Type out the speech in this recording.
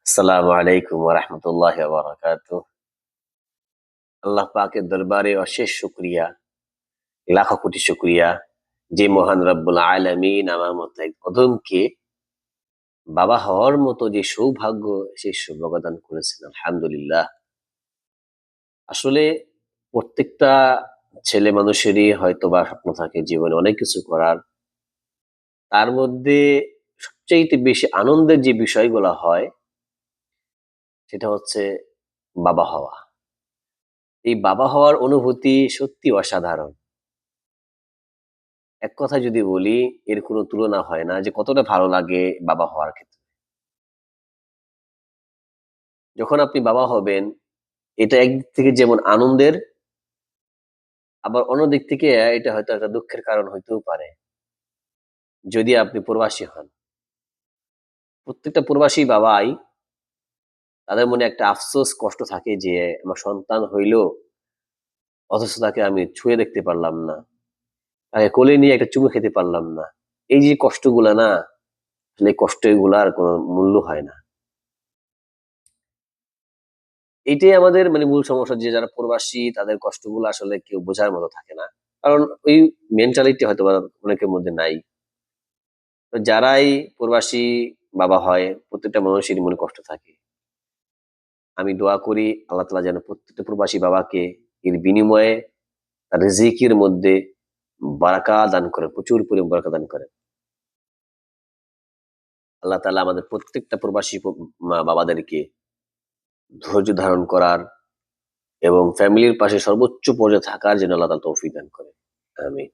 আসসালামু আলাইকুম ওয়া রাহমাতুল্লাহি ওয়া বারাকাতুহু। আল্লাহ পাকের দরবারে অশেষ শুকরিয়া, লাখো কোটি শুকরিয়া যে মহান রব্বুল আলামিন আমার মতো এক অধমকে বাবা হওয়ার মতো যে সৌভাগ্য, সেই সৌভাগ্য দান করেছেন। আলহামদুলিল্লাহ। আসলে প্রত্যেকটা ছেলে মানুষেরই হয়তোবা স্বপ্ন থাকে জীবনে অনেক কিছু করার। তার মধ্যে সবচাইতে বেশি আনন্দের যে বিষয়গুলা হয়, সেটা হচ্ছে বাবা হওয়া। এই বাবা হওয়ার অনুভূতি সত্যি অসাধারণ। এক কথায় যদি বলি, এর কোনো তুলনা হয় না যে কতটা ভালো লাগে বাবা হওয়ার ক্ষেত্রে। যখন আপনি বাবা হবেন, এটা একদিক থেকে যেমন আনন্দের, আবার অন্য দিক থেকে এটা হয়তো একটা দুঃখের কারণ হইতেও পারে। যদি আপনি প্রবাসী হন। প্রত্যেকটা প্রবাসী বাবাই তাদের মনে একটা আফসোস কষ্ট থাকে যে আমার সন্তান হইলো, অথচ তাকে আমি ছুঁয়ে দেখতে পারলাম না। তাকে কোলে নিয়ে একটা চুমু খেতে পারলাম না। এই যে কষ্টগুলা না, আসলে এই কষ্টগুলার কোনো মূল্য হয় না। এইটাই আমাদের মানে মূল সমস্যা যে যারা প্রবাসী তাদের কষ্টগুলো আসলে কেউ বোঝার মতো থাকে না। কারণ ওই মেন্টালিটি হয়তো বা অনেকের মধ্যে নাই। তো যারাই প্রবাসী বাবা হয়, প্রত্যেকটা মানুষেরই মনে কষ্ট থাকে। আমি দোয়া করি আল্লাহ তাআলা যেন প্রত্যেকটা প্রবাসী বাবাকে এর বিনিময়ে তার রিজিকের মধ্যে বারাকা দান করেন, প্রচুর পরিমাণ বারাকা দান করেন। আল্লাহ তাআলা আমাদের প্রত্যেকটা প্রবাসী বাবাদেরকে ধৈর্য ধারণ করার এবং ফ্যামিলির পাশে সর্বোচ্চ পর্যায়ে থাকার জন্য আল্লাহ তাআলা তৌফিক দান করেন। আমিন।